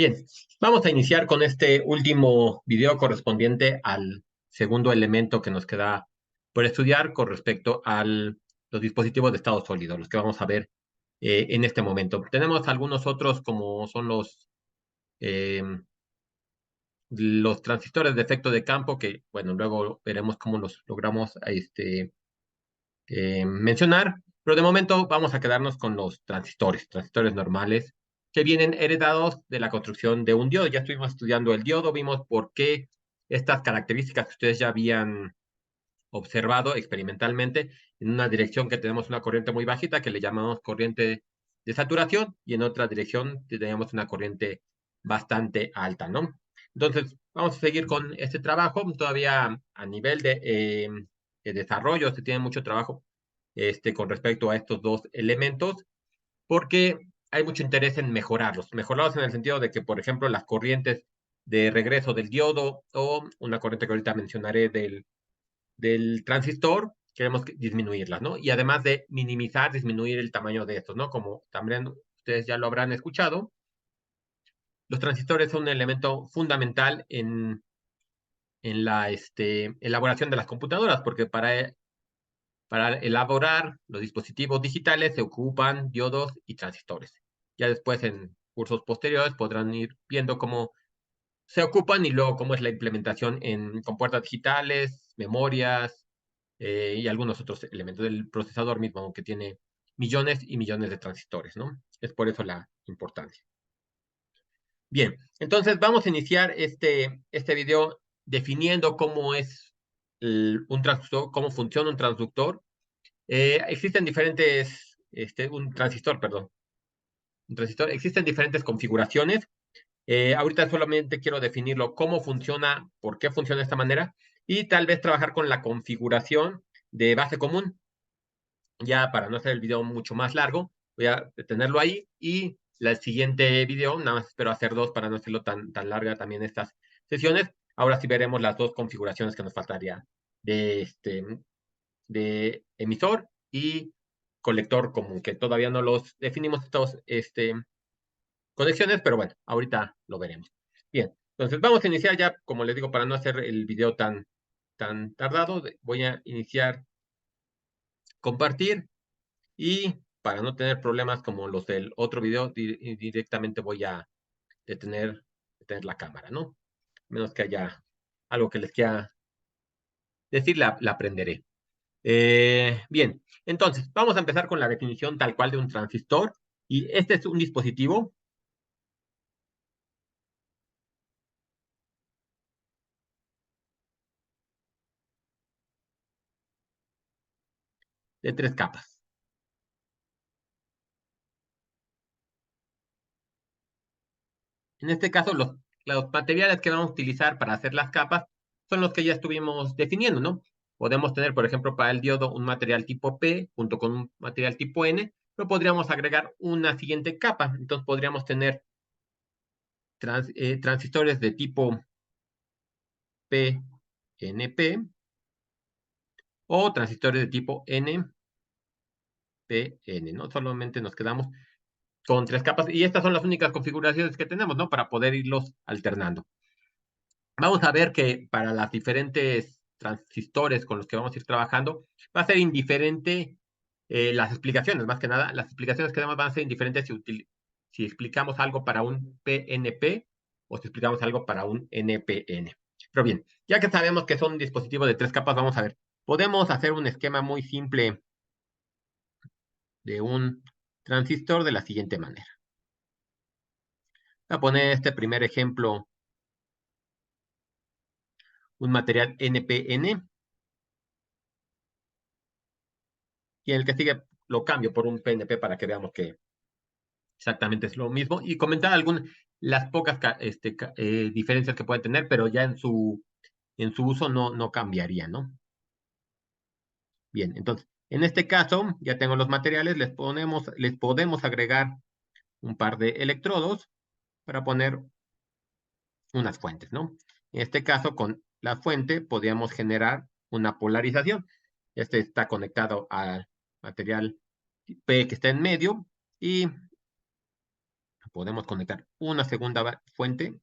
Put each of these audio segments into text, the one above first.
Bien, vamos a iniciar con este último video correspondiente al segundo elemento que nos queda por estudiar con respecto a los dispositivos de estado sólido, los que vamos a ver en este momento. Tenemos algunos otros como son eh, los transistores de efecto de campo, que bueno, luego veremos cómo los logramos mencionar, pero de momento vamos a quedarnos con los transistores normales que vienen heredados de la construcción de un diodo. Ya estuvimos estudiando el diodo, vimos por qué estas características que ustedes ya habían observado experimentalmente en una dirección que tenemos una corriente muy bajita que le llamamos corriente de saturación y en otra dirección tenemos una corriente bastante alta, ¿no? Entonces, vamos a seguir con este trabajo. Todavía a nivel de desarrollo se tiene mucho trabajo con respecto a estos dos elementos, porque hay mucho interés en mejorarlos en el sentido de que, por ejemplo, las corrientes de regreso del diodo o una corriente que ahorita mencionaré del transistor, queremos disminuirlas, ¿no? Y además de minimizar, disminuir el tamaño de estos, ¿no? Como también ustedes ya lo habrán escuchado, los transistores son un elemento fundamental en la elaboración de las computadoras, porque para elaborar los dispositivos digitales se ocupan diodos y transistores. Ya después en cursos posteriores podrán ir viendo cómo se ocupan y luego cómo es la implementación en compuertas digitales, memorias y algunos otros elementos del procesador mismo, aunque tiene millones y millones de transistores, ¿no? Es por eso la importancia. Bien, entonces vamos a iniciar este video definiendo cómo es un transductor, cómo funciona un transductor. Existen diferentes, un transistor, perdón, un transistor, existen diferentes configuraciones. Ahorita solamente quiero definirlo, cómo funciona, por qué funciona de esta manera, y tal vez trabajar con la configuración de base común. Ya para no hacer el video mucho más largo, voy a detenerlo ahí y el siguiente video, nada más espero hacer dos para no hacerlo tan larga también estas sesiones. Ahora sí veremos las dos configuraciones que nos faltaría de, de emisor y colector común, que todavía no los definimos estos conexiones, pero bueno, ahorita lo veremos. Bien, entonces vamos a iniciar ya, como les digo, para no hacer el video tan tardado, voy a iniciar compartir y para no tener problemas como los del otro video, directamente voy a detener la cámara, ¿no? Menos que haya algo que les quiera decir, la aprenderé. Bien, entonces vamos a empezar con la definición tal cual de un transistor. Y este es un dispositivo de tres capas. En este caso, los materiales que vamos a utilizar para hacer las capas son los que ya estuvimos definiendo, ¿no? Podemos tener, por ejemplo, para el diodo un material tipo P junto con un material tipo N, pero podríamos agregar una siguiente capa. Entonces podríamos tener transistores de tipo PNP o transistores de tipo NPN, ¿no? Solamente nos quedamos con tres capas y estas son las únicas configuraciones que tenemos, ¿no? Para poder irlos alternando. Vamos a ver que para las diferentes transistores con los que vamos a ir trabajando, va a ser indiferente las explicaciones, más que nada, las explicaciones que damos van a ser indiferentes si explicamos algo para un PNP o si explicamos algo para un NPN. Pero bien, ya que sabemos que son dispositivos de tres capas, vamos a ver, podemos hacer un esquema muy simple de un transistor de la siguiente manera. Voy a poner este primer ejemplo, un material NPN, y en el que sigue lo cambio por un PNP para que veamos que exactamente es lo mismo. Y comentar las pocas diferencias que pueden tener, pero ya en su uso no cambiaría, ¿no? Bien, entonces, en este caso, ya tengo los materiales, les podemos agregar un par de electrodos para poner unas fuentes, ¿no? En este caso, con la fuente podríamos generar una polarización. Este está conectado al material P que está en medio y Podemos conectar una segunda fuente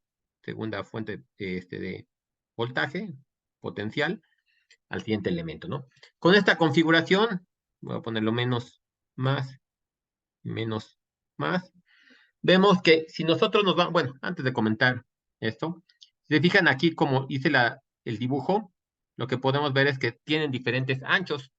de voltaje potencial al siguiente elemento, ¿no? Con esta configuración, voy a ponerlo menos, más, menos, más. Vemos que si nosotros nos vamos, bueno, antes de comentar esto, si se fijan aquí como hice el dibujo, lo que podemos ver es que tienen diferentes anchos.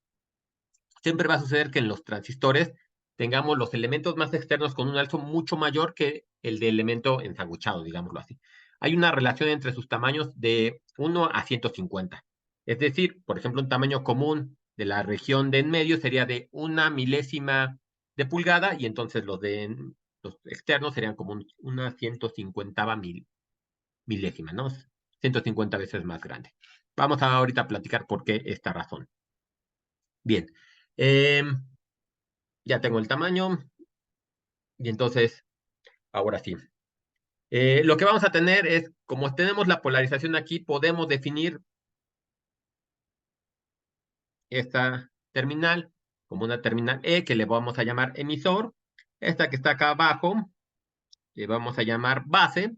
Siempre va a suceder que en los transistores tengamos los elementos más externos con un alto mucho mayor que el de elemento ensanguchado, digámoslo así. Hay una relación entre sus tamaños de 1 a 150. Es decir, por ejemplo, un tamaño común de la región de en medio sería de 1 milésima de pulgada y entonces los externos serían como una 150 milésima, ¿no? 150 veces más grande. Vamos a ahorita a platicar por qué esta razón. Bien. Eh, ya tengo el tamaño y entonces, ahora sí. Lo que vamos a tener es, como tenemos la polarización aquí, podemos definir esta terminal como una terminal E que le vamos a llamar emisor. Esta que está acá abajo le vamos a llamar base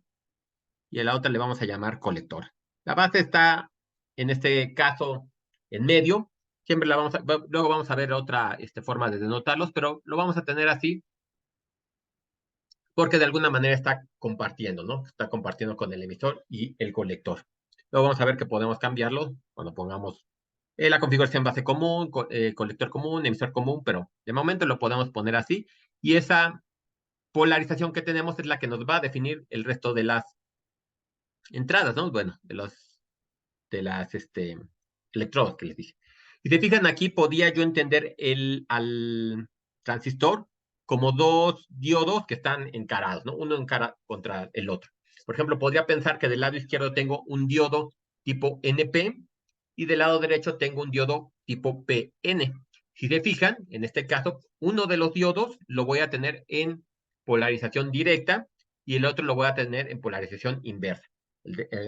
y a la otra le vamos a llamar colector. La base está, en este caso, en medio. Siempre luego vamos a ver otra forma de denotarlos, pero lo vamos a tener así porque de alguna manera está compartiendo, ¿no? Está compartiendo con el emisor y el colector. Luego vamos a ver que podemos cambiarlo cuando pongamos la configuración base común, colector común, emisor común, pero de momento lo podemos poner así. Y esa polarización que tenemos es la que nos va a definir el resto de las entradas, ¿no? Bueno, de las electrodos que les dije. Si se fijan aquí, podía yo entender al transistor como dos diodos que están encarados, ¿no? Uno encara contra el otro. Por ejemplo, podría pensar que del lado izquierdo tengo un diodo tipo NP y del lado derecho tengo un diodo tipo PN. Si se fijan, en este caso, uno de los diodos lo voy a tener en polarización directa y el otro lo voy a tener en polarización inversa.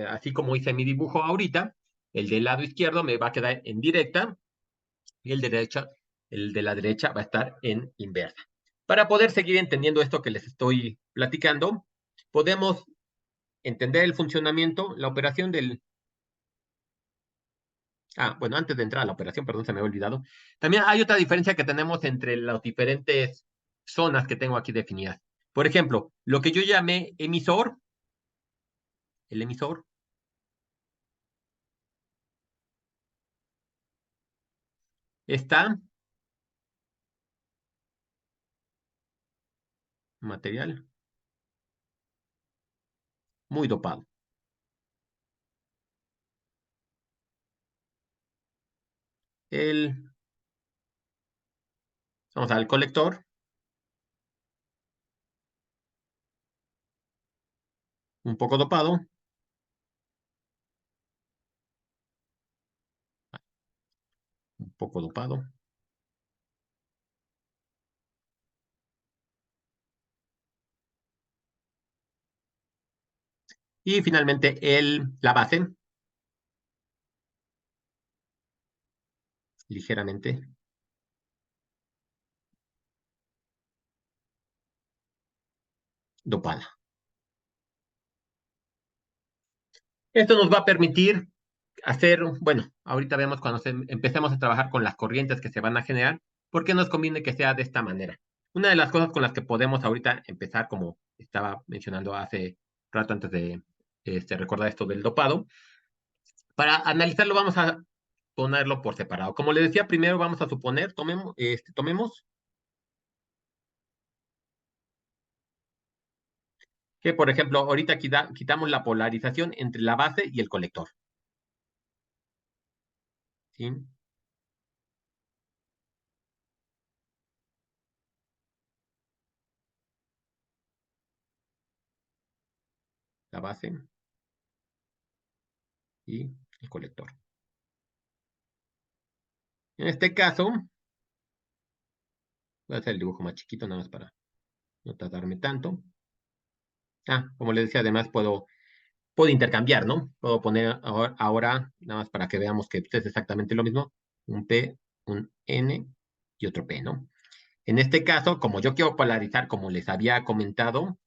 Así como hice mi dibujo ahorita, el del lado izquierdo me va a quedar en directa y el de la derecha va a estar en inversa. Para poder seguir entendiendo esto que les estoy platicando, podemos entender el funcionamiento, la operación del... Ah, bueno, antes de entrar a la operación, perdón, se me había olvidado. También hay otra diferencia que tenemos entre las diferentes zonas que tengo aquí definidas. Por ejemplo, lo que yo llamé emisor, el emisor está material muy dopado. El, vamos al colector, un poco dopado, un poco dopado. Y finalmente la base, ligeramente dopada. Esto nos va a permitir hacer, bueno, ahorita vemos cuando empecemos a trabajar con las corrientes que se van a generar, ¿por qué nos conviene que sea de esta manera? Una de las cosas con las que podemos ahorita empezar, como estaba mencionando hace rato antes de recordar esto del dopado, para analizarlo vamos a ponerlo por separado. Como le decía, primero vamos a suponer, tomemos que, por ejemplo, ahorita quitamos la polarización entre la base y el colector. ¿Sí? La base y el colector. En este caso, voy a hacer el dibujo más chiquito, nada más para no tardarme tanto. Como les decía, además puedo intercambiar, ¿no? Puedo poner ahora, nada más para que veamos que es exactamente lo mismo, un P, un N y otro P, ¿no? En este caso, como yo quiero polarizar, como les había comentado,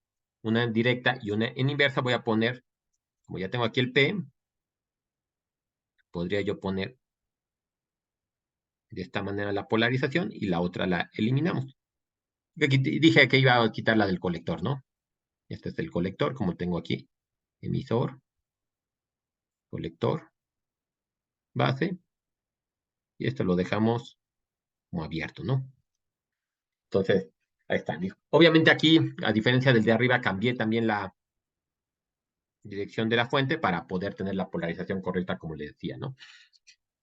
una en directa y una en inversa, voy a poner, como ya tengo aquí el P, podría yo poner de esta manera la polarización y la otra la eliminamos. Aquí dije que iba a quitar la del colector, ¿no? Este es el colector, como tengo aquí, emisor, colector, base, y esto lo dejamos como abierto, ¿no? Entonces, ahí está. Obviamente aquí, a diferencia del de arriba, cambié también la dirección de la fuente para poder tener la polarización correcta, como le decía, ¿no?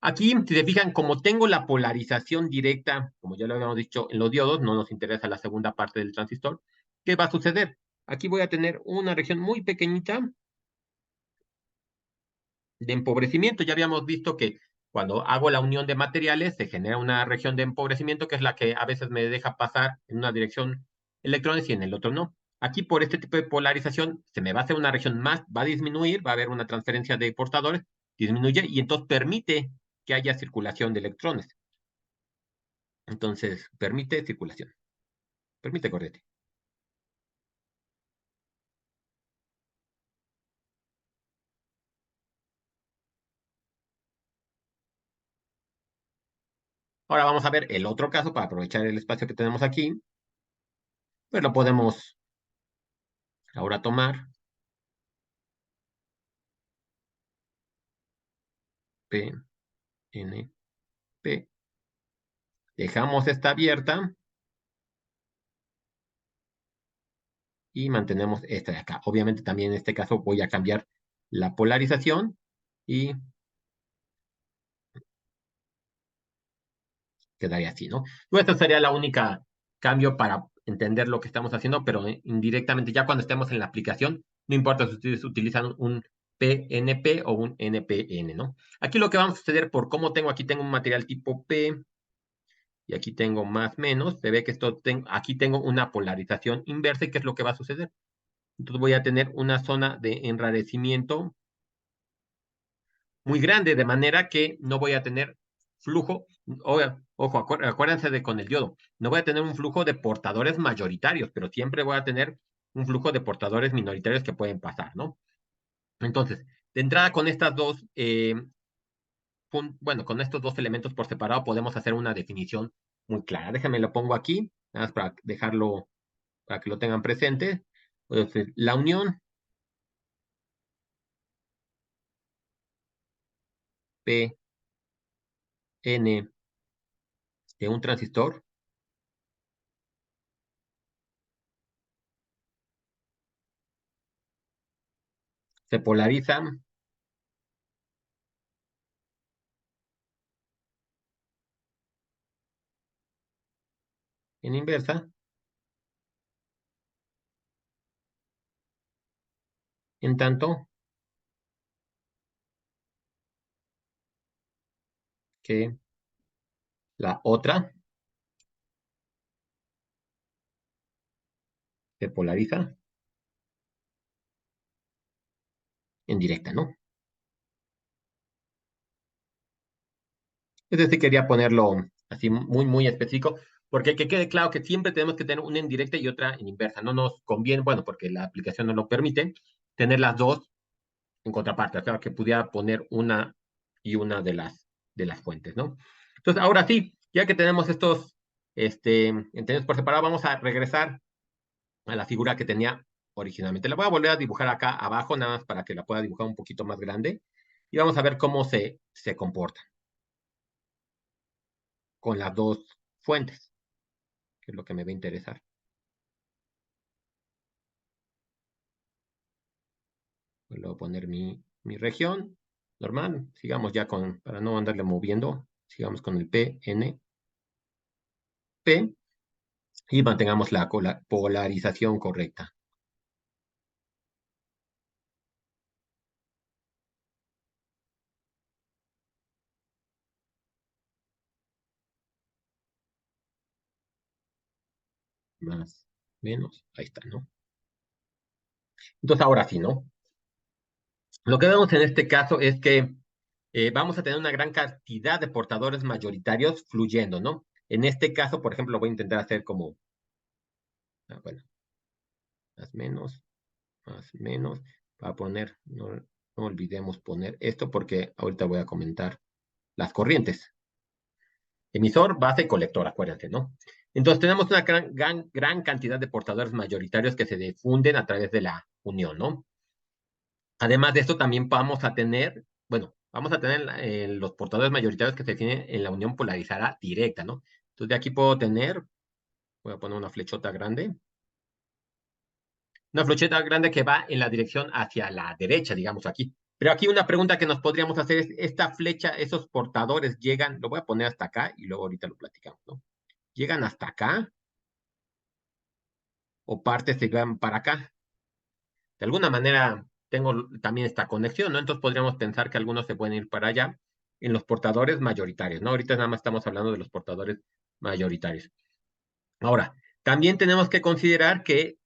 Aquí, si se fijan, como tengo la polarización directa, como ya lo habíamos dicho en los diodos, no nos interesa la segunda parte del transistor, ¿qué va a suceder? Aquí voy a tener una región muy pequeñita de empobrecimiento. Ya habíamos visto que cuando hago la unión de materiales se genera una región de empobrecimiento que es la que a veces me deja pasar en una dirección electrones y en el otro no. Aquí por este tipo de polarización se me va a hacer una región más, va a disminuir, va a haber una transferencia de portadores, disminuye y entonces permite que haya circulación de electrones. Entonces, permite circulación, permite corriente. Ahora vamos a ver el otro caso para aprovechar el espacio que tenemos aquí. Pues lo podemos ahora tomar P, N, P. Dejamos esta abierta y mantenemos esta de acá. Obviamente también en este caso voy a cambiar la polarización y quedaría así, ¿no? Esta sería la única cambio para entender lo que estamos haciendo, pero indirectamente ya cuando estemos en la aplicación, no importa si ustedes utilizan un PNP o un NPN, ¿no? Aquí lo que va a suceder por cómo tengo, aquí tengo un material tipo P y aquí tengo más menos, se ve que aquí tengo una polarización inversa y ¿qué es lo que va a suceder? Entonces voy a tener una zona de enrarecimiento muy grande, de manera que no voy a tener flujo, ojo, acuérdense de con el diodo, no voy a tener un flujo de portadores mayoritarios, pero siempre voy a tener un flujo de portadores minoritarios que pueden pasar, ¿no? Entonces, de entrada con estas dos, bueno, con estos dos elementos por separado podemos hacer una definición muy clara. Déjenme lo pongo aquí, nada más para dejarlo, para que lo tengan presente. Entonces, la unión P N de un transistor se polariza en inversa, en tanto que la otra se polariza en directa, ¿no? Es decir, quería ponerlo así muy, muy específico, porque que quede claro que siempre tenemos que tener una en directa y otra en inversa. No nos conviene, bueno, porque la aplicación no lo permite, tener las dos en contraparte, o sea, que pudiera poner una y una de las fuentes, ¿no? Entonces, ahora sí, ya que tenemos estos, entendidos por separado, vamos a regresar a la figura que tenía originalmente. La voy a volver a dibujar acá abajo, nada más para que la pueda dibujar un poquito más grande. Y vamos a ver cómo se comporta con las dos fuentes, que es lo que me va a interesar. Voy a poner mi región normal. Sigamos ya con, para no andarle moviendo, sigamos con el PNP y mantengamos la polarización correcta. Más, menos, ahí está, ¿no? Entonces ahora sí, ¿no? Lo que vemos en este caso es que vamos a tener una gran cantidad de portadores mayoritarios fluyendo, ¿no? En este caso, por ejemplo, lo voy a intentar hacer como, bueno, más menos. más menos, para poner, no olvidemos poner esto porque ahorita voy a comentar las corrientes. Emisor, base, colector, acuérdense, ¿no? Entonces tenemos una gran cantidad de portadores mayoritarios que se difunden a través de la unión, ¿no? Además de esto, también vamos a tener, bueno, vamos a tener los portadores mayoritarios que se definen en la unión polarizada directa, ¿no? Entonces de aquí puedo tener, voy a poner una flecheta grande que va en la dirección hacia la derecha, digamos aquí. Pero aquí una pregunta que nos podríamos hacer es, esta flecha, esos portadores llegan, lo voy a poner hasta acá y luego ahorita lo platicamos, ¿no? ¿Llegan hasta acá o partes se van para acá? De alguna manera tengo también esta conexión, ¿no? Entonces podríamos pensar que algunos se pueden ir para allá en los portadores mayoritarios, ¿no? Ahorita nada más estamos hablando de los portadores mayoritarios. Ahora, también tenemos que considerar que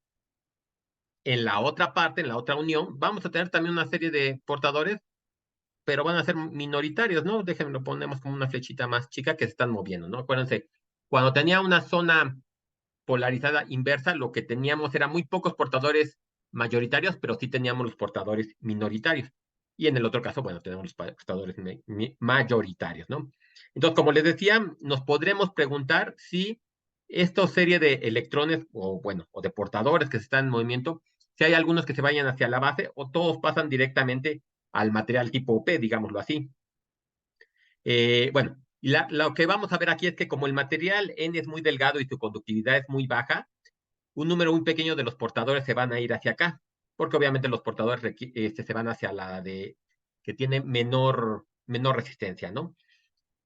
en la otra parte, en la otra unión, vamos a tener también una serie de portadores, pero van a ser minoritarios, ¿no? Déjenme lo ponemos como una flechita más chica que se están moviendo, ¿no? Acuérdense, cuando tenía una zona polarizada inversa, lo que teníamos era muy pocos portadores mayoritarios, pero sí teníamos los portadores minoritarios. Y en el otro caso, bueno, tenemos los portadores mayoritarios, ¿no? Entonces, como les decía, nos podremos preguntar si esta serie de electrones, o bueno, o de portadores que se están en movimiento, si hay algunos que se vayan hacia la base o todos pasan directamente al material tipo P, digámoslo así. Bueno, lo que vamos a ver aquí es que como el material N es muy delgado y su conductividad es muy baja, un número muy pequeño de los portadores se van a ir hacia acá, porque obviamente los portadores se van hacia la de que tiene menor resistencia, ¿no?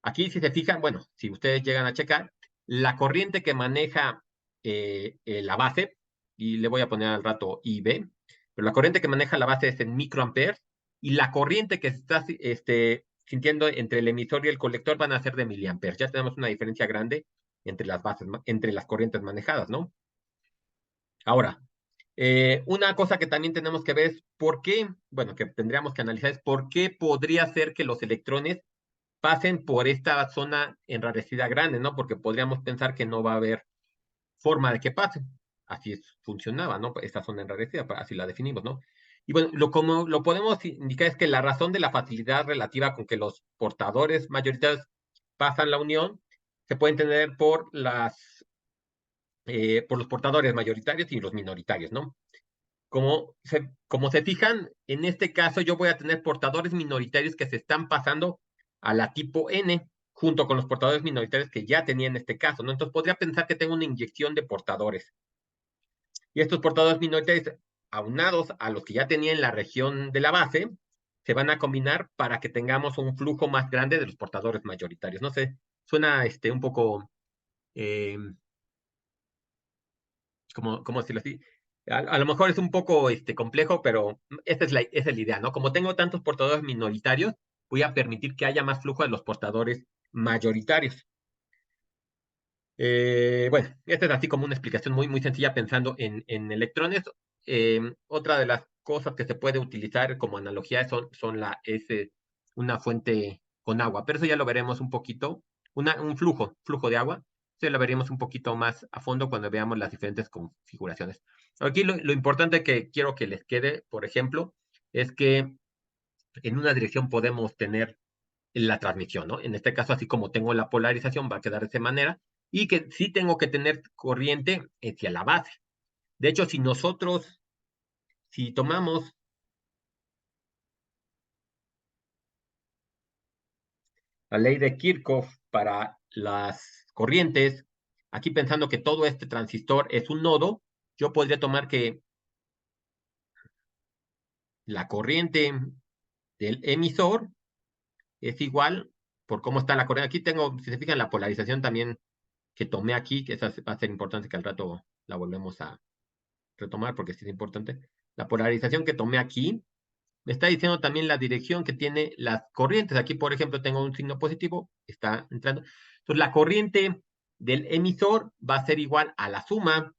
Aquí, si se fijan, bueno, si ustedes llegan a checar, la corriente que maneja la base, y le voy a poner al rato IB, pero la corriente que maneja la base es en microamperes, y la corriente que se está sintiendo entre el emisor y el colector van a ser de miliamperes. Ya tenemos una diferencia grande entre las bases, entre las corrientes manejadas, ¿no? Ahora, una cosa que también tenemos que ver es por qué, bueno, que tendríamos que analizar es por qué podría ser que los electrones pasen por esta zona enrarecida grande, ¿no? Porque podríamos pensar que no va a haber forma de que pasen. Así funcionaba, ¿no? Esta zona enrarecida, así la definimos, ¿no? Y bueno, como lo podemos indicar es que la razón de la facilidad relativa con que los portadores mayoritarios pasan la unión se puede entender por los portadores mayoritarios y los minoritarios, ¿no? Como se fijan, en este caso yo voy a tener portadores minoritarios que se están pasando a la tipo N junto con los portadores minoritarios que ya tenía en este caso, ¿no? Entonces podría pensar que tengo una inyección de portadores. Y estos portadores minoritarios, aunados a los que ya tenía en la región de la base, se van a combinar para que tengamos un flujo más grande de los portadores mayoritarios. No sé, suena un poco eh, ¿cómo decirlo así? A lo mejor es un poco complejo, pero esa es la idea, ¿no? Como tengo tantos portadores minoritarios, voy a permitir que haya más flujo de los portadores mayoritarios. Bueno, esta es así como una explicación muy, muy sencilla pensando en electrones. Otra de las cosas que se puede utilizar como analogía es una fuente con agua, pero eso ya lo veremos un poquito, un flujo de agua. Eso lo veremos un poquito más a fondo cuando veamos las diferentes configuraciones. Aquí lo importante que quiero que les quede, por ejemplo, es que en una dirección podemos tener la transmisión, ¿no? En este caso, así como tengo la polarización, va a quedar de esa manera, y que sí tengo que tener corriente hacia la base. De hecho, si tomamos la ley de Kirchhoff para las corrientes, aquí pensando que todo este transistor es un nodo, yo podría tomar que la corriente del emisor es igual por cómo está la corriente. Aquí tengo, si se fijan, la polarización también que tomé aquí, que esa va a ser importante que al rato la volvemos a retomar porque sí es importante. La polarización que tomé aquí me está diciendo también la dirección que tiene las corrientes. Aquí, por ejemplo, tengo un signo positivo, está entrando. Entonces, la corriente del emisor va a ser igual a la suma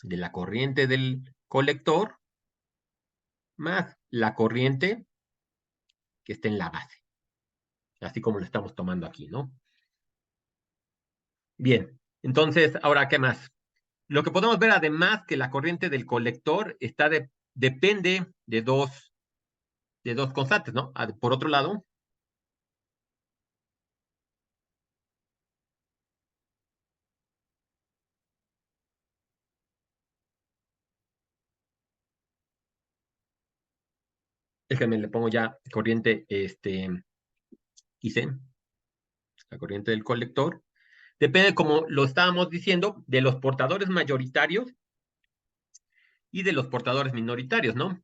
de la corriente del colector más la corriente que está en la base, así como lo estamos tomando aquí, ¿no? Bien, entonces, ahora, ¿qué más? Lo que podemos ver además que la corriente del colector está depende de dos constantes, ¿no? Por otro lado, déjenme, le pongo ya corriente, IC, la corriente del colector. Depende, como lo estábamos diciendo, de los portadores mayoritarios y de los portadores minoritarios, ¿no?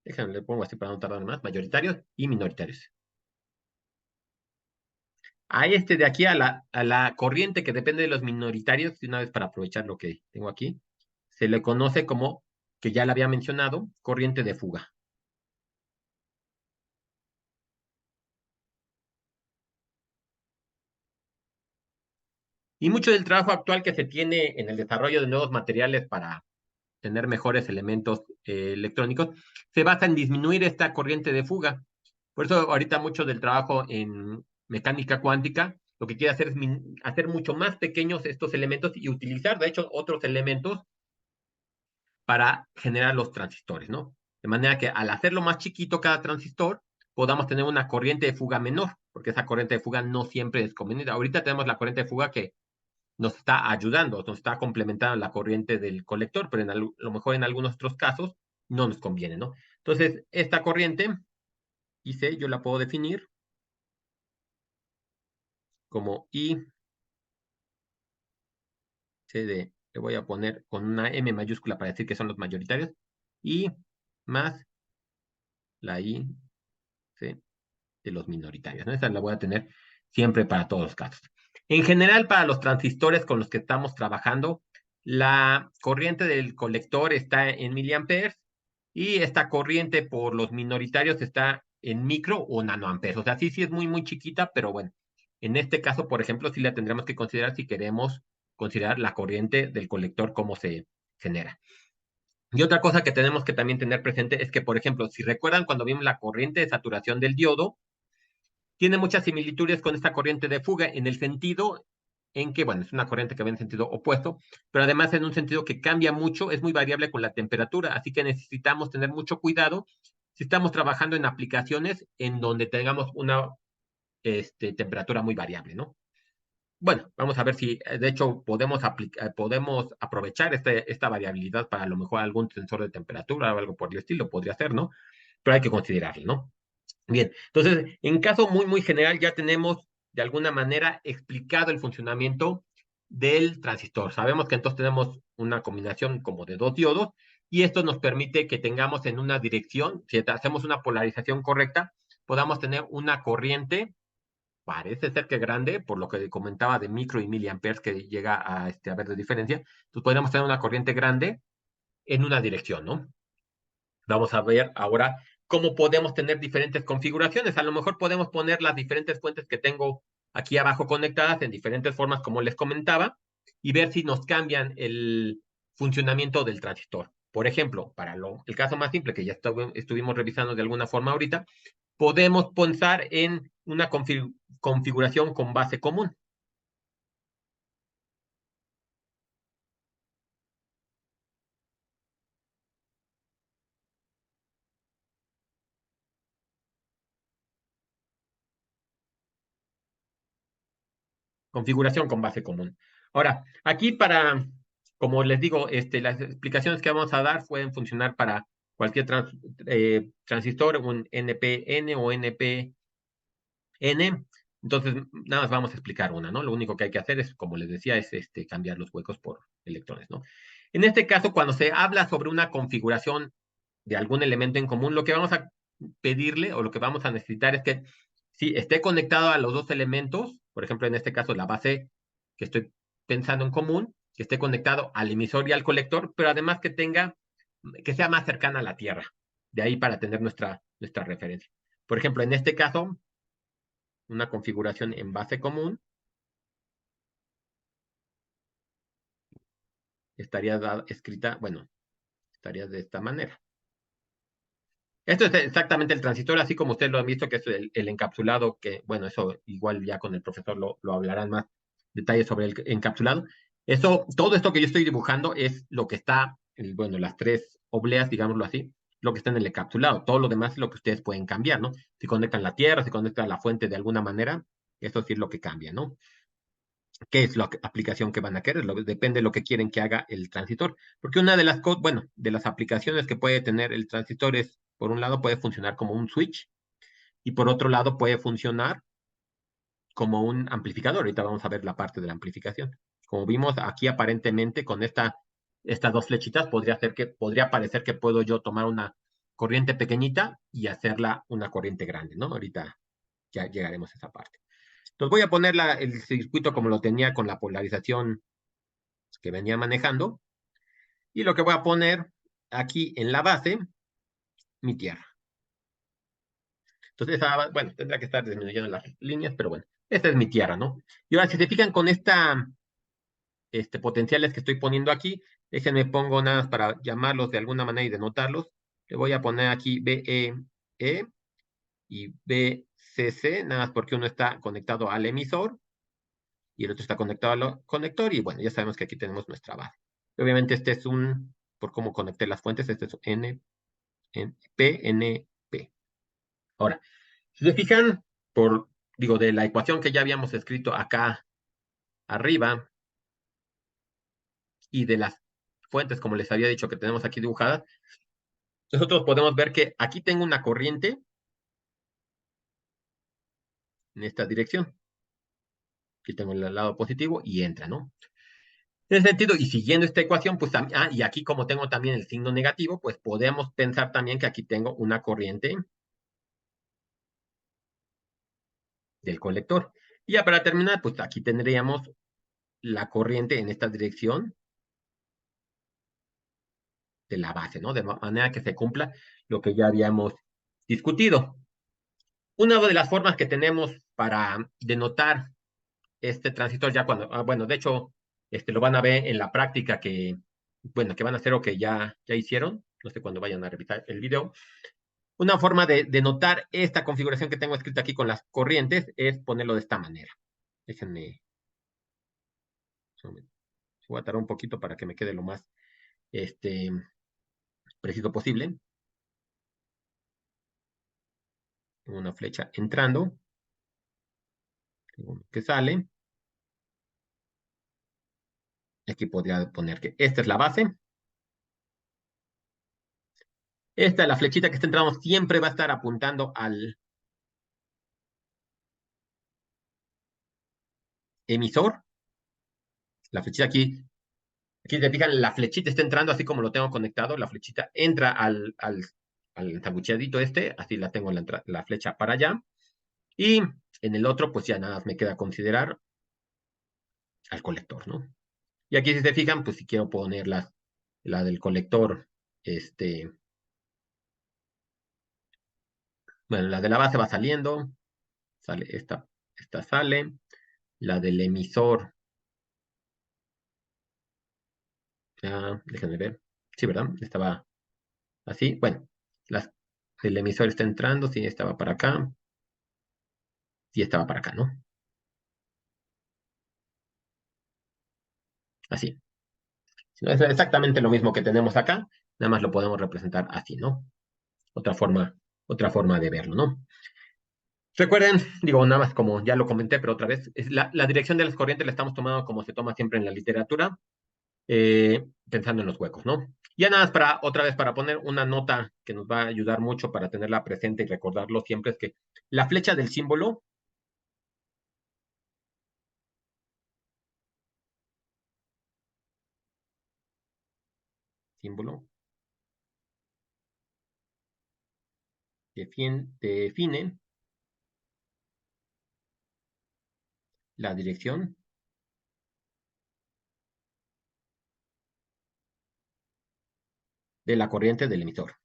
Déjenme, le pongo así para no tardar más, mayoritarios y minoritarios. A este de aquí, a la corriente que depende de los minoritarios, y una vez para aprovechar lo que tengo aquí, se le conoce como, que ya le había mencionado, corriente de fuga. Y mucho del trabajo actual que se tiene en el desarrollo de nuevos materiales para tener mejores elementos electrónicos se basa en disminuir esta corriente de fuga. Por eso ahorita mucho del trabajo en mecánica cuántica lo que quiere hacer es hacer mucho más pequeños estos elementos y utilizar, de hecho, otros elementos para generar los transistores, ¿no? De manera que al hacerlo más chiquito cada transistor, podamos tener una corriente de fuga menor, porque esa corriente de fuga no siempre es conveniente. Ahorita tenemos la corriente de fuga que nos está ayudando, nos está complementando la corriente del colector, pero a lo mejor en algunos otros casos no nos conviene, ¿no? Entonces, esta corriente, IC, yo la puedo definir como ICD. Le voy a poner con una M mayúscula para decir que son los mayoritarios. Y más la IC de los minoritarios, ¿no? Esa la voy a tener siempre para todos los casos. En general, para los transistores con los que estamos trabajando, la corriente del colector está en miliamperes y esta corriente por los minoritarios está en micro o nanoamperes. O sea, sí, sí es muy, muy chiquita, pero bueno, en este caso, por ejemplo, sí la tendremos que considerar si queremos considerar la corriente del colector, cómo se genera. Y otra cosa que tenemos que también tener presente es que, por ejemplo, si recuerdan cuando vimos la corriente de saturación del diodo, tiene muchas similitudes con esta corriente de fuga en el sentido en que, bueno, es una corriente que va en sentido opuesto, pero además en un sentido que cambia mucho, es muy variable con la temperatura, así que necesitamos tener mucho cuidado si estamos trabajando en aplicaciones en donde tengamos una temperatura muy variable, ¿no? Bueno, vamos a ver si, de hecho, podemos aprovechar esta variabilidad para a lo mejor algún sensor de temperatura o algo por el estilo, podría ser, ¿no? Pero hay que considerarlo, ¿no? Bien, entonces, en caso muy, muy general, ya tenemos de alguna manera explicado el funcionamiento del transistor. Sabemos que entonces tenemos una combinación como de dos diodos y esto nos permite que tengamos en una dirección, si hacemos una polarización correcta, podamos tener una corriente, parece ser que grande, por lo que comentaba de micro y miliamperes que llega a ver de diferencia, entonces podríamos tener una corriente grande en una dirección, ¿no? Vamos a ver ahora cómo podemos tener diferentes configuraciones. A lo mejor podemos poner las diferentes fuentes que tengo aquí abajo conectadas en diferentes formas, como les comentaba, y ver si nos cambian el funcionamiento del transistor. Por ejemplo, para el caso más simple que ya estuvimos revisando de alguna forma ahorita, podemos pensar en una configuración con base común. Configuración con base común. Ahora, aquí como les digo, las explicaciones que vamos a dar pueden funcionar para cualquier transistor, un NPN o NPN. Entonces, nada más vamos a explicar una, ¿no? Lo único que hay que hacer es, como les decía, es cambiar los huecos por electrones, ¿no? En este caso, cuando se habla sobre una configuración de algún elemento en común, lo que vamos a pedirle o lo que vamos a necesitar es que si esté conectado a los dos elementos, por ejemplo, en este caso la base que estoy pensando en común, que esté conectado al emisor y al colector, pero además que sea más cercana a la Tierra. De ahí para tener nuestra referencia. Por ejemplo, en este caso, una configuración en base común estaría escrita, bueno, estaría de esta manera. Esto es exactamente el transistor, así como ustedes lo han visto, que es el encapsulado, que, bueno, eso igual ya con el profesor lo hablarán más detalles sobre el encapsulado. Eso, todo esto que yo estoy dibujando es lo que está, bueno, las tres obleas, digámoslo así, lo que está en el encapsulado. Todo lo demás es lo que ustedes pueden cambiar, ¿no? Si conectan la tierra, si conectan la fuente de alguna manera, eso sí es lo que cambia, ¿no? ¿Qué es la aplicación que van a querer? Depende de lo que quieren que haga el transistor. Porque una de las, bueno, de las aplicaciones que puede tener el transistor es, por un lado, puede funcionar como un switch y por otro lado puede funcionar como un amplificador. Ahorita vamos a ver la parte de la amplificación. Como vimos aquí aparentemente con estas dos flechitas podría parecer que puedo yo tomar una corriente pequeñita y hacerla una corriente grande, ¿no? Ahorita ya llegaremos a esa parte. Entonces voy a poner el circuito como lo tenía con la polarización que venía manejando. Y lo que voy a poner aquí en la base, mi tierra. Entonces, bueno, tendrá que estar disminuyendo las líneas, pero bueno, esta es mi tierra, ¿no? Y ahora, si se fijan con potenciales que estoy poniendo aquí, déjenme pongo nada más para llamarlos de alguna manera y denotarlos. Le voy a poner aquí BEE y BCC, nada más porque uno está conectado al emisor y el otro está conectado al conector, y bueno, ya sabemos que aquí tenemos nuestra base. Obviamente este es por cómo conecté las fuentes, este es PNP. Ahora, si se fijan, digo, de la ecuación que ya habíamos escrito acá arriba y de las fuentes, como les había dicho que tenemos aquí dibujadas, nosotros podemos ver que aquí tengo una corriente en esta dirección. Aquí tengo el lado positivo y entra, ¿no? En ese sentido, y siguiendo esta ecuación, pues, y aquí como tengo también el signo negativo, pues podemos pensar también que aquí tengo una corriente del colector. Y ya para terminar, pues aquí tendríamos la corriente en esta dirección de la base, ¿no? De manera que se cumpla lo que ya habíamos discutido. Una de las formas que tenemos para denotar este transistor ya cuando, bueno, de hecho, lo van a ver en la práctica bueno, que van a hacer o que ya hicieron, no sé cuándo vayan a revisar el video. Una forma de denotar esta configuración que tengo escrita aquí con las corrientes es ponerlo de esta manera. Déjenme, voy a tardar un poquito para que me quede lo más preciso posible. Una flecha entrando, que sale. Aquí podría poner que esta es la base. Esta, la flechita que está entrando, siempre va a estar apuntando al emisor. La flechita aquí te fijan, la flechita está entrando así como lo tengo conectado. La flechita entra al ensangucheadito así la tengo la flecha para allá. Y en el otro, pues ya nada más me queda considerar al colector, ¿no? Y aquí si se fijan, pues si quiero poner la del colector, bueno, la de la base va saliendo, sale esta sale, la del emisor, déjenme ver, sí, ¿verdad? Estaba así, bueno, las, el emisor está entrando, sí, estaba para acá, y estaba para acá, ¿no? Así. Es exactamente lo mismo que tenemos acá, nada más lo podemos representar así, ¿no? Otra forma, otra forma de verlo, ¿no? Recuerden, digo, nada más como ya lo comenté, pero otra vez, la dirección de las corrientes la estamos tomando como se toma siempre en la literatura, pensando en los huecos, ¿no? Ya nada más otra vez, para poner una nota que nos va a ayudar mucho para tenerla presente y recordarlo siempre, es que la flecha del símbolo, define la dirección de la corriente del emisor.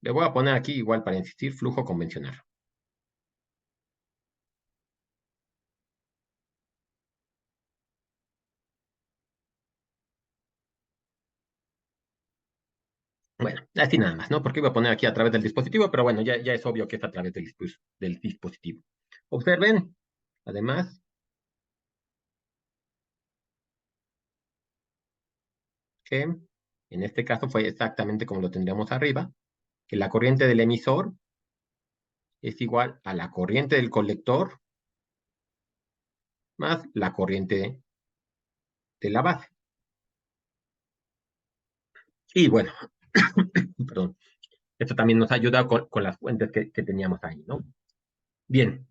Le voy a poner aquí igual para insistir, flujo convencional. Bueno, así nada más, ¿no? Porque iba a poner aquí a través del dispositivo, pero bueno, ya es obvio que es a través del dispositivo. Observen, además, que en este caso fue exactamente como lo tendríamos arriba, que la corriente del emisor es igual a la corriente del colector más la corriente de la base. Y bueno, perdón, esto también nos ayuda con las fuentes que teníamos ahí, ¿no? Bien,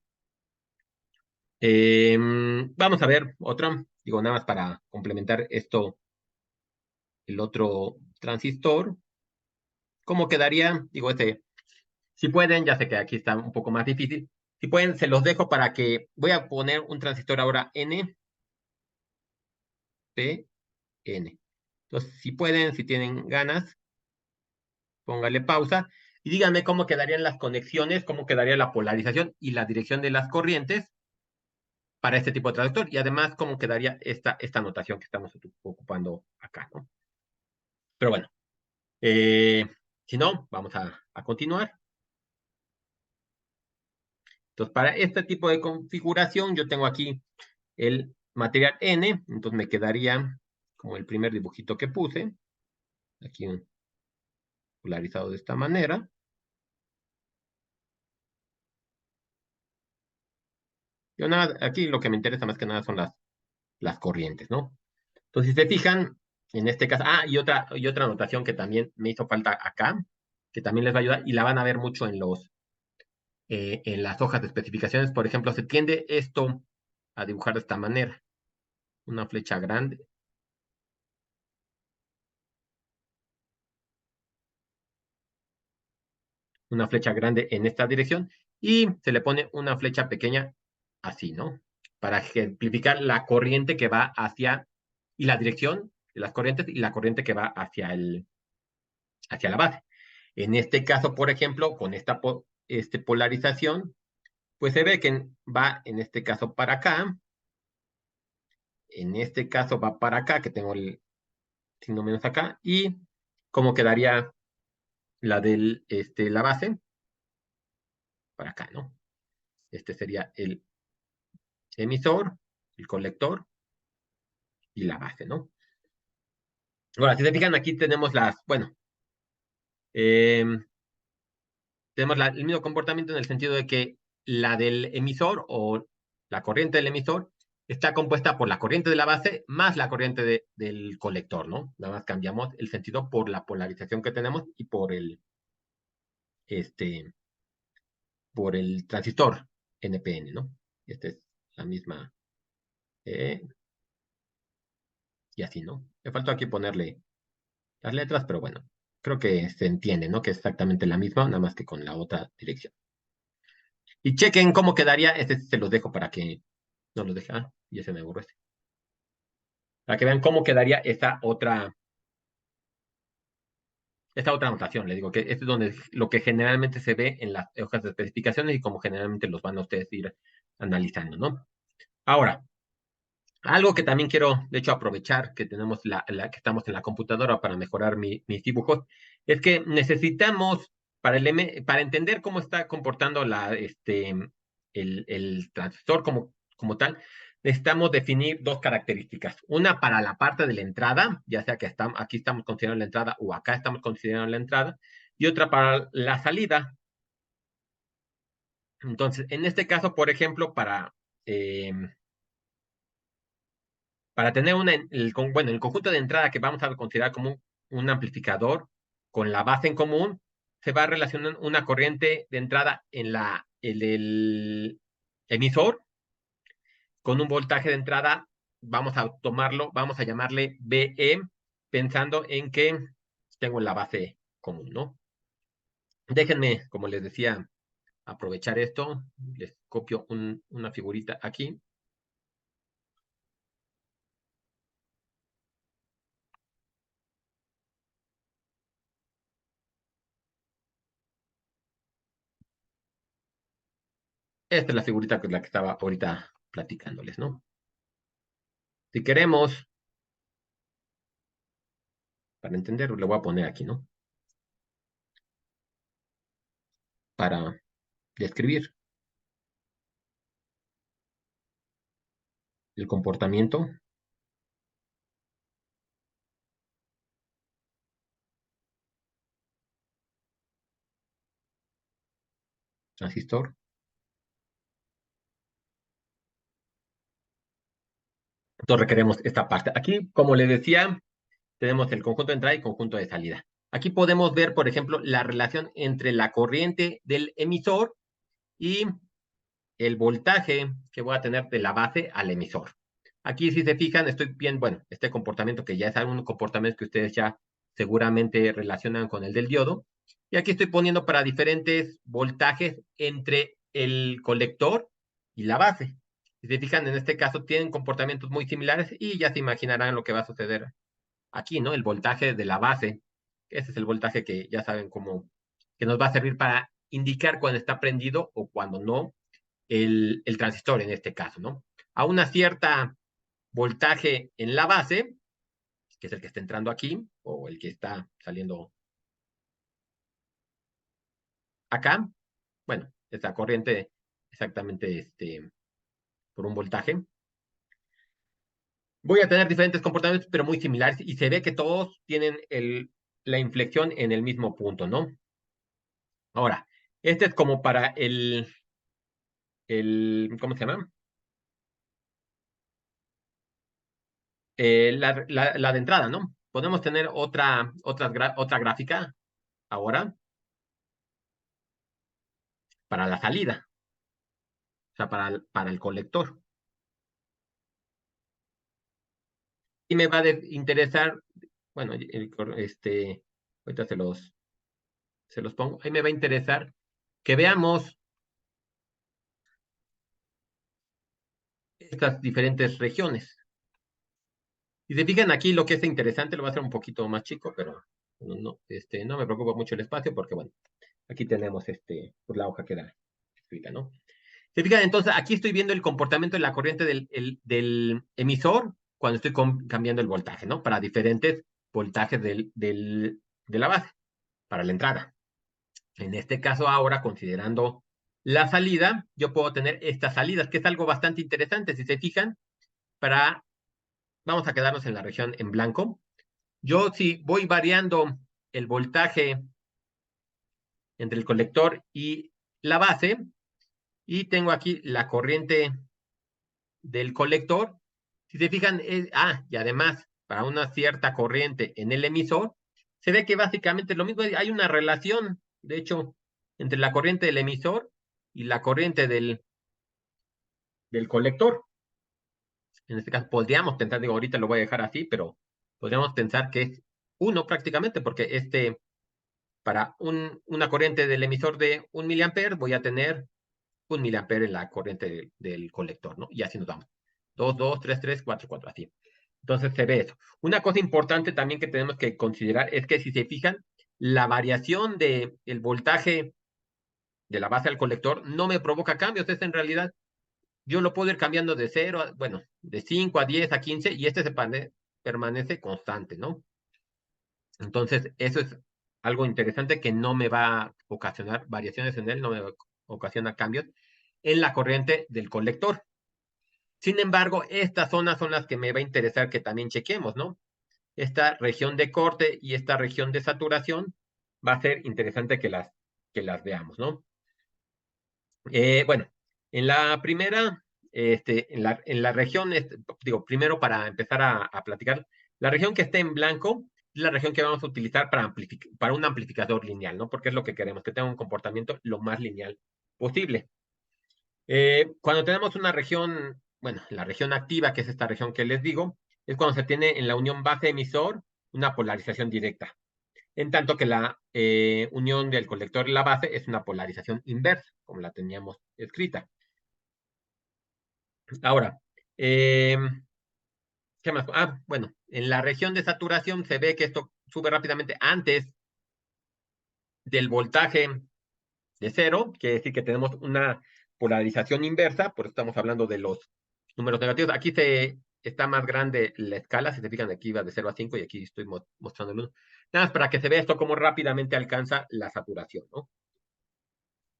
vamos a ver otra, digo, nada más para complementar esto, el otro transistor. ¿Cómo quedaría? Digo, este, si pueden, ya sé que aquí está un poco más difícil. Si pueden, se los dejo para que voy a poner un transistor ahora N, P, N. Entonces, si pueden, si tienen ganas, póngale pausa y díganme cómo quedarían las conexiones, cómo quedaría la polarización y la dirección de las corrientes para este tipo de transistor y además cómo quedaría esta notación que estamos ocupando acá, ¿no? Pero bueno, eh, si no, vamos a continuar. Entonces, para este tipo de configuración, yo tengo aquí el material N, entonces me quedaría como el primer dibujito que puse, aquí polarizado de esta manera. Yo nada, aquí lo que me interesa más que nada son las corrientes, ¿no? Entonces, si se fijan, en este caso, y otra anotación que también me hizo falta acá, que también les va a ayudar, y la van a ver mucho en las hojas de especificaciones, por ejemplo, se tiende esto a dibujar de esta manera, una flecha grande, en esta dirección, y se le pone una flecha pequeña así, ¿no? Para ejemplificar la corriente que va hacia, y la dirección de las corrientes, y la corriente que va hacia la base. En este caso, por ejemplo, con esta polarización, pues se ve que va en este caso para acá, en este caso va para acá, que tengo el signo menos acá, y cómo quedaría la base, para acá, ¿no? Este sería el emisor, el colector y la base, ¿no? Ahora, si se fijan, aquí tenemos bueno, eh, tenemos el mismo comportamiento en el sentido de que la del emisor o la corriente del emisor está compuesta por la corriente de la base más la corriente del colector, ¿no? Nada más cambiamos el sentido por la polarización que tenemos y este, por el transistor NPN, ¿no? Esta es la misma, eh, y así, ¿no? Me faltó aquí ponerle las letras, pero bueno, creo que se entiende, ¿no? Que es exactamente la misma, nada más que con la otra dirección. Y chequen cómo quedaría, este se los dejo para que no los deje, ya se me borró este. Para que vean cómo quedaría esta otra anotación, le digo que este es donde lo que generalmente se ve en las hojas de especificaciones y como generalmente los van a ustedes ir analizando, ¿no? Ahora, algo que también quiero, de hecho, aprovechar que tenemos que estamos en la computadora para mejorar mis dibujos, es que necesitamos, para entender cómo está comportando el transistor como tal, necesitamos definir dos características. Una para la parte de la entrada, ya sea que aquí estamos considerando la entrada o acá estamos considerando la entrada, y otra para la salida. Entonces, en este caso, por ejemplo, eh, para tener bueno, el conjunto de entrada que vamos a considerar como un amplificador con la base en común, se va a relacionar una corriente de entrada en el emisor con un voltaje de entrada, vamos a llamarle BE, pensando en que tengo la base común, ¿no? Déjenme, como les decía, aprovechar esto, les copio una figurita aquí. Esta es la figurita con la que estaba ahorita platicándoles, ¿no? Si queremos, para entender, le voy a poner aquí, ¿no? Para describir el comportamiento transistor. Entonces requeremos esta parte. Aquí, como les decía, tenemos el conjunto de entrada y conjunto de salida. Aquí podemos ver, por ejemplo, la relación entre la corriente del emisor y el voltaje que voy a tener de la base al emisor. Aquí, si se fijan, estoy bien, bueno, este comportamiento que ya es algún comportamiento que ustedes ya seguramente relacionan con el del diodo. Y aquí estoy poniendo para diferentes voltajes entre el colector y la base. Si se fijan, en este caso tienen comportamientos muy similares y ya se imaginarán lo que va a suceder aquí, ¿no? El voltaje de la base. Ese es el voltaje que ya saben cómo, que nos va a servir para indicar cuando está prendido o cuando no el transistor en este caso, ¿no? A una cierta voltaje en la base, que es el que está entrando aquí, o el que está saliendo acá, bueno, esta corriente exactamente por un voltaje. Voy a tener diferentes comportamientos, pero muy similares, y se ve que todos tienen la inflexión en el mismo punto, ¿no? Ahora, este es como para ¿cómo se llama? La de entrada, ¿no? Podemos tener otra gráfica ahora para la salida, o sea, para el colector. Y me va a interesar, bueno, ahorita se los pongo, ahí me va a interesar que veamos estas diferentes regiones. Y se fijan aquí, lo que es interesante, lo va a hacer un poquito más chico, pero no me preocupa mucho el espacio porque, bueno, aquí tenemos pues, la hoja que da escrita, ¿no? Se fijan, entonces, aquí estoy viendo el comportamiento de la corriente del emisor cuando estoy cambiando el voltaje, ¿no? Para diferentes voltajes de la base, para la entrada. En este caso, ahora, considerando la salida, yo puedo tener estas salidas, que es algo bastante interesante. Si se fijan, vamos a quedarnos en la región en blanco. Yo, si voy variando el voltaje entre el colector y la base, y tengo aquí la corriente del colector. Si se fijan, y además, para una cierta corriente en el emisor, se ve que básicamente es lo mismo. Hay una relación, de hecho, entre la corriente del emisor y la corriente del colector. En este caso, podríamos pensar, digo, ahorita lo voy a dejar así, pero podríamos pensar que es uno prácticamente, porque para una corriente del emisor de 1 mA, voy a tener 1 mA en la corriente del colector, ¿no? Y así nos vamos. 2, 2, 3, 3, 4, 4, así. Entonces se ve eso. Una cosa importante también que tenemos que considerar es que si se fijan, la variación del voltaje de la base al colector no me provoca cambios. En realidad, yo lo puedo ir cambiando de 0, bueno, de 5 a 10 a 15 y permanece constante, ¿no? Entonces, eso es algo interesante que no me va a ocasionar variaciones en él, no me ocasiona cambios en la corriente del colector. Sin embargo, estas zonas son las que me va a interesar que también chequemos, ¿no? Esta región de corte y esta región de saturación va a ser interesante que las veamos, ¿no? Bueno, en la primera, en la región, digo, primero para empezar a platicar, la región que esté en blanco es la región que vamos a utilizar para un amplificador lineal, ¿no? Porque es lo que queremos, que tenga un comportamiento lo más lineal posible. Cuando tenemos una región, bueno, la región activa, que es esta región que les digo, es cuando se tiene en la unión base-emisor una polarización directa, en tanto que la unión del colector y la base es una polarización inversa, como la teníamos escrita. Ahora, ¿qué más? Bueno, en la región de saturación se ve que esto sube rápidamente antes del voltaje de 0, quiere decir que tenemos una polarización inversa, por eso estamos hablando de los números negativos. Aquí está más grande la escala, si se fijan, aquí va de 0 a 5 y aquí estoy mostrando el 1. Nada más para que se vea esto cómo rápidamente alcanza la saturación, ¿no?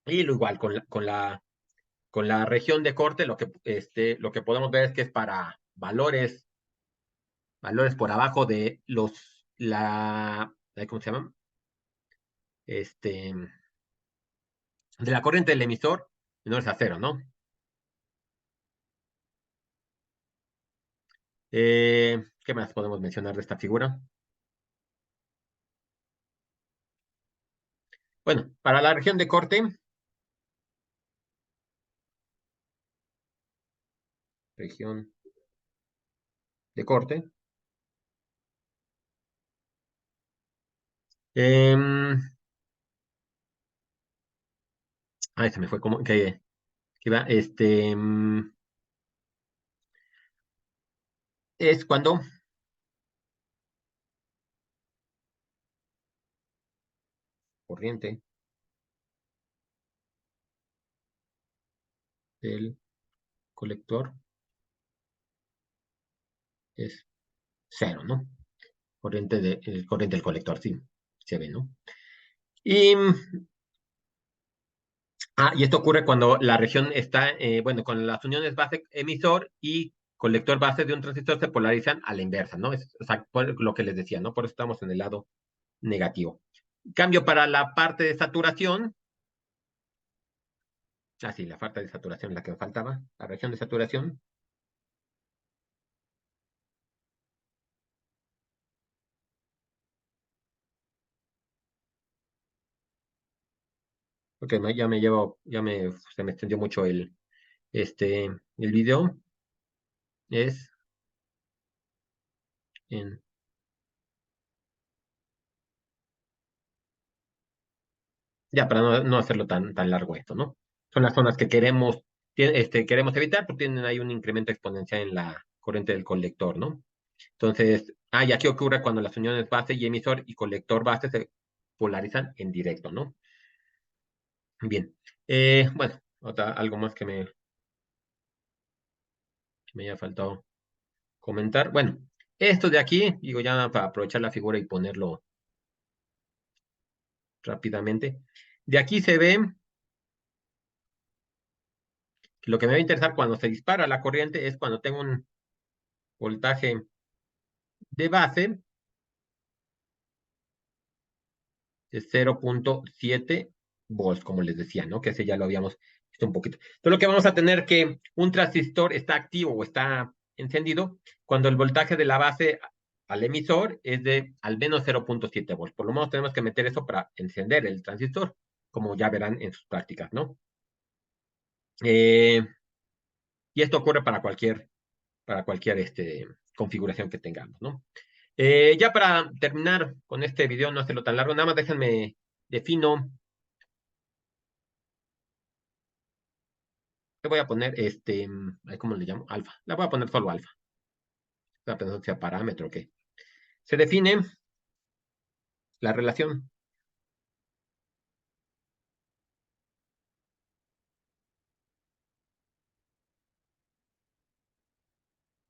Y lo igual con la región de corte, lo que podemos ver es que es para valores por abajo de ¿cómo se llama? Este, de la corriente del emisor, menores a cero, ¿no? ¿Qué más podemos mencionar de esta figura? Bueno, para la región de corte, región de corte, eh, ay, se me fue como que iba, es cuando corriente del colector es cero, ¿no? Corriente del colector, sí, se ve, ¿no? Y, y esto ocurre cuando la región está, bueno, con las uniones base emisor y colector base de un transistor se polarizan a la inversa, ¿no? O sea, por lo que les decía, ¿no? Por eso estamos en el lado negativo. Cambio para la parte de saturación. Sí, la parte de saturación, la que me faltaba. La región de saturación. Porque se me extendió mucho el video. Es en, ya, para no hacerlo tan largo esto, ¿no? Son las zonas que queremos evitar, porque tienen ahí un incremento exponencial en la corriente del colector, ¿no? Entonces, y aquí ocurre cuando las uniones base y emisor y colector base se polarizan en directo, ¿no? Bien. Bueno, algo más que me haya faltado comentar. Bueno, esto de aquí, digo ya para aprovechar la figura y ponerlo rápidamente. De aquí se ve que lo que me va a interesar cuando se dispara la corriente es cuando tengo un voltaje de base de 0.7 volts, como les decía, ¿no? Que ese ya lo habíamos visto un poquito. Entonces, lo que vamos a tener que un transistor está activo o está encendido cuando el voltaje de la base al emisor es de al menos 0.7 volts. Por lo menos tenemos que meter eso para encender el transistor, como ya verán en sus prácticas, ¿no? Y esto ocurre para cualquier configuración que tengamos, ¿no? Ya para terminar con este video, no hacerlo tan largo, nada más déjenme defino. Le voy a poner ¿cómo le llamo? Alfa. Le voy a poner solo alfa. Estaba pensando que sea parámetro o qué. Se define la relación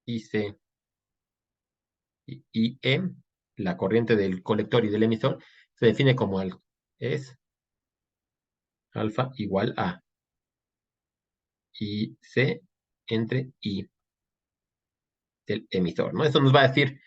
IC y IE, la corriente del colector y del emisor, se define como algo. Es alfa igual a IC entre I del emisor, ¿no? Eso nos va a decir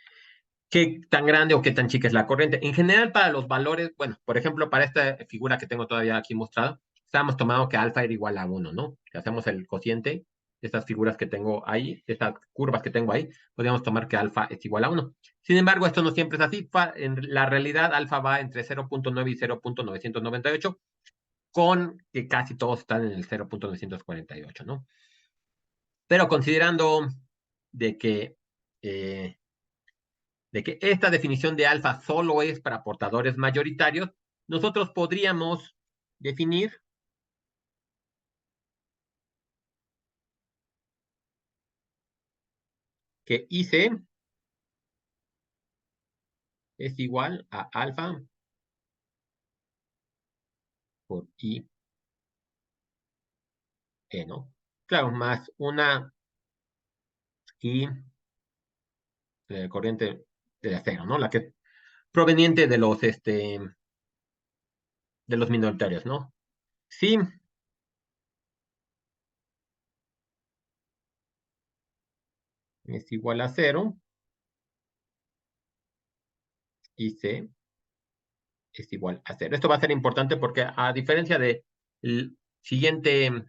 qué tan grande o qué tan chica es la corriente. En general, para los valores, bueno, por ejemplo, para esta figura que tengo todavía aquí mostrada, estábamos tomando que alfa era igual a 1, ¿no? Si hacemos el cociente de estas figuras que tengo ahí, de estas curvas que tengo ahí, podríamos tomar que alfa es igual a 1. Sin embargo, esto no siempre es así. En la realidad, alfa va entre 0.9 y 0.998, con que casi todos están en el 0.948, ¿no? Pero considerando de que eh, esta definición de alfa solo es para portadores mayoritarios, nosotros podríamos definir que IC es igual a alfa por I ¿no? Claro, más una y corriente de acero, ¿no? La que proveniente de los minoritarios, ¿no? Sí es igual a cero y C es igual a cero. Esto va a ser importante porque a diferencia de el siguiente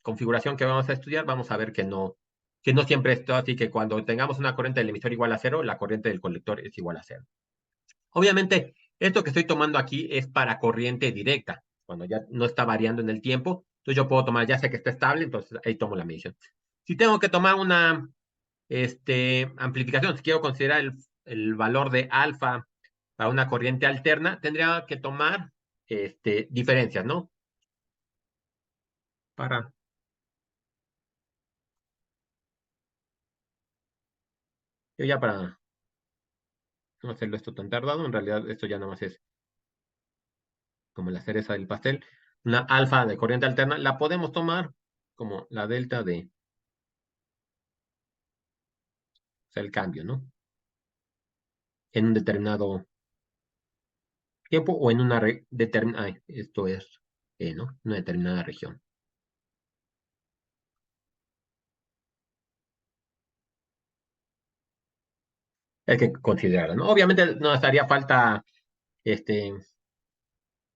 configuración que vamos a estudiar, vamos a ver que no siempre es todo así, que cuando tengamos una corriente del emisor igual a cero, la corriente del colector es igual a cero. Obviamente, esto que estoy tomando aquí es para corriente directa, cuando ya no está variando en el tiempo. Entonces yo puedo tomar, ya sé que está estable, entonces ahí tomo la medición. Si tengo que tomar una amplificación, si quiero considerar el valor de alfa para una corriente alterna, tendría que tomar diferencias, ¿no? Para, yo ya para no hacerlo esto tan tardado, en realidad esto ya nada más es como la cereza del pastel. Una alfa de corriente alterna la podemos tomar como la delta de, o sea, el cambio, ¿no? En un determinado tiempo o en una determinada, esto es, ¿no? Una determinada región. Hay que considerarlo, ¿no? Obviamente nos haría falta este,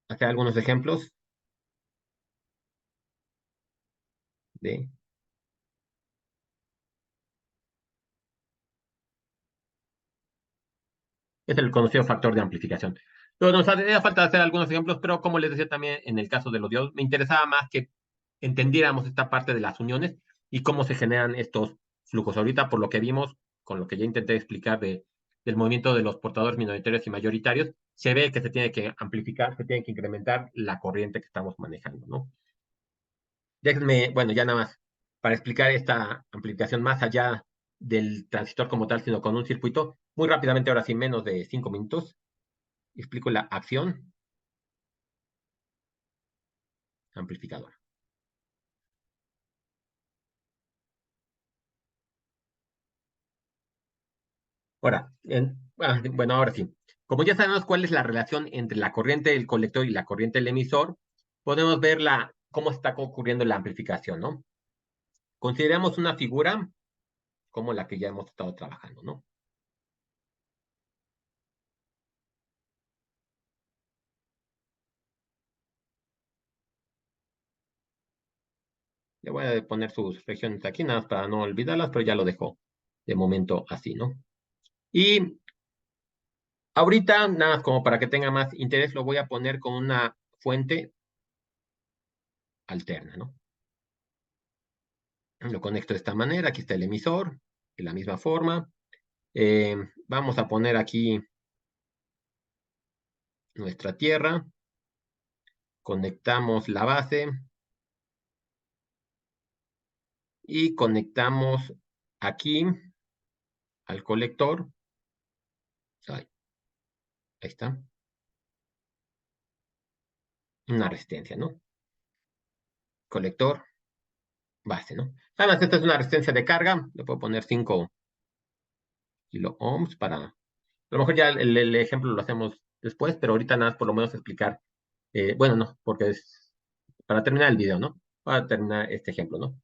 hacer algunos ejemplos de es el conocido factor de amplificación. Pero nos haría falta hacer algunos ejemplos, pero como les decía también en el caso de los diodos, me interesaba más que entendiéramos esta parte de las uniones y cómo se generan estos flujos. Ahorita, por lo que vimos, con lo que ya intenté explicar del movimiento de los portadores minoritarios y mayoritarios, se ve que se tiene que amplificar, se tiene que incrementar la corriente que estamos manejando, ¿no? Déjenme, bueno, ya nada más, para explicar esta amplificación más allá del transistor como tal, sino con un circuito, muy rápidamente, ahora sí, menos de 5 minutos, explico la acción amplificadora. Bueno, ahora sí. Como ya sabemos cuál es la relación entre la corriente del colector y la corriente del emisor, podemos ver cómo está ocurriendo la amplificación, ¿no? Consideramos una figura como la que ya hemos estado trabajando, ¿no? Le voy a poner sus regiones aquí, nada más para no olvidarlas, pero ya lo dejo de momento así, ¿no? Y ahorita, nada más como para que tenga más interés, lo voy a poner con una fuente alterna, ¿no? Lo conecto de esta manera, aquí está el emisor, de la misma forma. Vamos a poner aquí nuestra tierra, conectamos la base y conectamos aquí al colector. Ahí, ahí está, una resistencia, ¿no? Colector, base, ¿no? Además, esta es una resistencia de carga, le puedo poner 5 kilo ohms para... A lo mejor ya el ejemplo lo hacemos después, pero ahorita nada más por lo menos explicar. Bueno, no, porque es para terminar el video, ¿no? Para terminar este ejemplo, ¿no?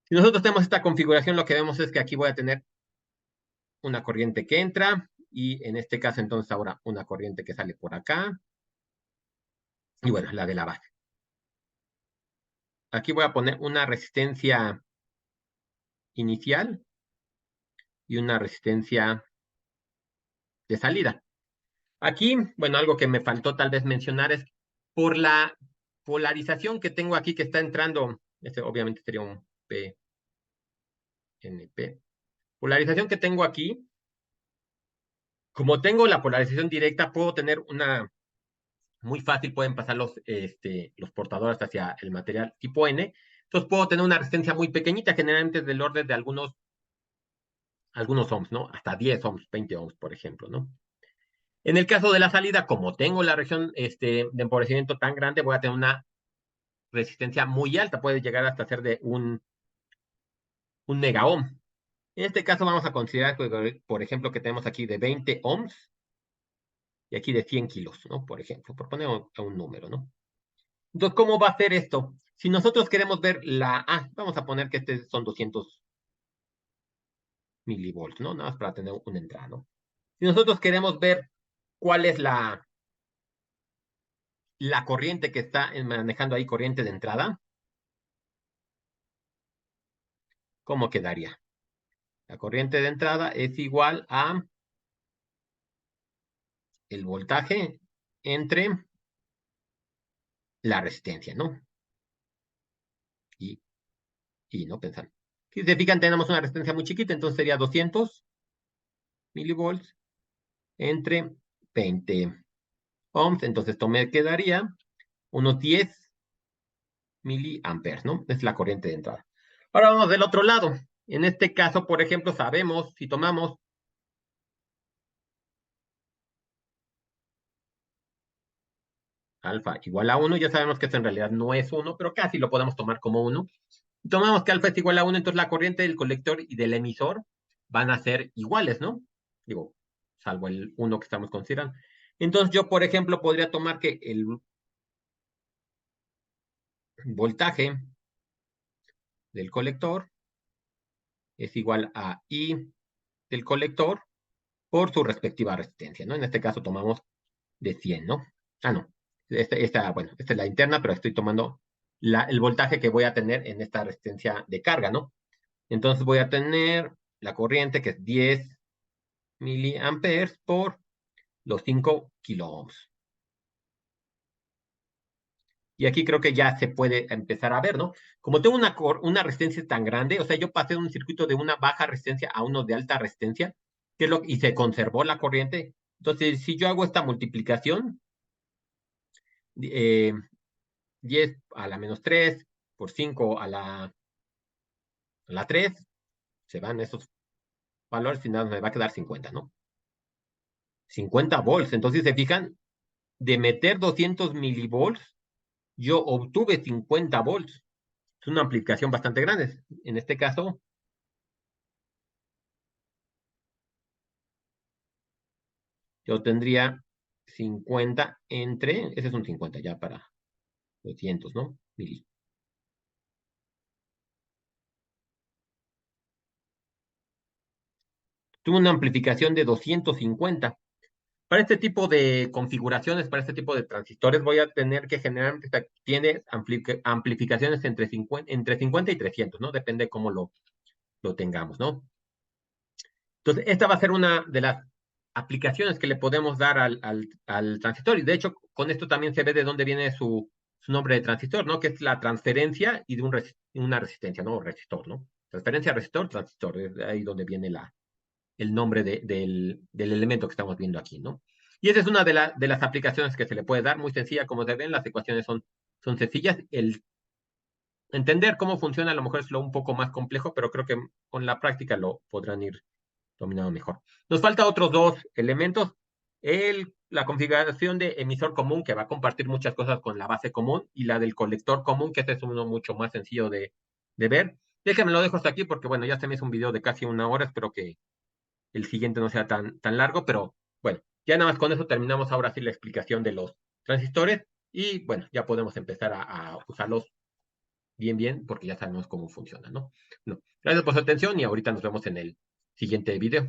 Si nosotros tenemos esta configuración, lo que vemos es que aquí voy a tener una corriente que entra y en este caso entonces ahora una corriente que sale por acá y bueno, la de la base. Aquí voy a poner una resistencia inicial y una resistencia de salida. Aquí, bueno, algo que me faltó tal vez mencionar es por la polarización que tengo aquí que está entrando, este obviamente sería un PNP. Polarización que tengo aquí, como tengo la polarización directa, puedo tener una muy fácil, pueden pasar los portadores hacia el material tipo N. Entonces puedo tener una resistencia muy pequeñita, generalmente del orden de algunos ohms, ¿no? Hasta 10 ohms, 20 ohms, por ejemplo, ¿no? En el caso de la salida, como tengo la región de empobrecimiento tan grande, voy a tener una resistencia muy alta, puede llegar hasta ser de un mega ohm. En este caso vamos a considerar, por ejemplo, que tenemos aquí de 20 ohms y aquí de 100 kilos, ¿no? Por ejemplo, por poner un número, ¿no? Entonces, ¿cómo va a ser esto? Si nosotros queremos ver vamos a poner que este son 200 milivolts, ¿no? Nada más para tener una entrada, ¿no? Si nosotros queremos ver cuál es la corriente que está manejando ahí, corriente de entrada, ¿cómo quedaría? La corriente de entrada es igual a el voltaje entre la resistencia, ¿no? Y, y no pensar. Si se fijan, tenemos una resistencia muy chiquita, entonces sería 200 milivolts entre 20 ohms, entonces esto me quedaría unos 10 miliamperes, ¿no? Es la corriente de entrada. Ahora vamos del otro lado. En este caso, por ejemplo, sabemos, si tomamos alfa igual a 1, ya sabemos que esto en realidad no es 1, pero casi lo podemos tomar como 1. Tomamos que alfa es igual a 1, entonces la corriente del colector y del emisor van a ser iguales, ¿no? Digo, salvo el 1 que estamos considerando. Entonces yo, por ejemplo, podría tomar que el voltaje del colector es igual a I del colector por su respectiva resistencia, ¿no? En este caso tomamos de 100, ¿no? No. Bueno, esta es la interna, pero estoy tomando el voltaje que voy a tener en esta resistencia de carga, ¿no? Entonces voy a tener la corriente que es 10 miliamperes por los 5 kilo ohms. Y aquí creo que ya se puede empezar a ver, ¿no? Como tengo una resistencia tan grande, o sea, yo pasé de un circuito de una baja resistencia a uno de alta resistencia, y se conservó la corriente. Entonces, si yo hago esta multiplicación, eh, 10 a la menos 3 por 5 a la 3, se van esos valores y nada, me va a quedar 50, ¿no? 50 volts. Entonces, se fijan, de meter 200 milivolts, yo obtuve 50 volts. Es una amplificación bastante grande. En este caso, yo tendría 50 ese es un 50 ya para 200, ¿no? Tuve una amplificación de 250. Para este tipo de configuraciones, para este tipo de transistores, voy a tener que generalmente tiene amplificaciones entre 50 y 300, ¿no? Depende de cómo lo tengamos, ¿no? Entonces, esta va a ser una de las aplicaciones que le podemos dar al transistor. Y de hecho, con esto también se ve de dónde viene su nombre de transistor, ¿no? Que es la transferencia y de una resistencia, ¿no? Resistor, ¿no? Transferencia, resistor, transistor. Es ahí donde viene el nombre del elemento que estamos viendo aquí, ¿no? Y esa es una de las aplicaciones que se le puede dar, muy sencilla, como se ven, las ecuaciones son sencillas. El entender cómo funciona a lo mejor es lo un poco más complejo, pero creo que con la práctica lo podrán ir dominado mejor. Nos falta otros dos elementos. La configuración de emisor común, que va a compartir muchas cosas con la base común, y la del colector común, que este es uno mucho más sencillo de ver. Déjenme lo dejo hasta aquí porque, bueno, ya se me hizo un video de casi 1 hora. Espero que el siguiente no sea tan largo, pero bueno, ya nada más con eso terminamos ahora sí la explicación de los transistores y, bueno, ya podemos empezar a usarlos bien, porque ya sabemos cómo funcionan, ¿no? No. Gracias por su atención y ahorita nos vemos en el siguiente video.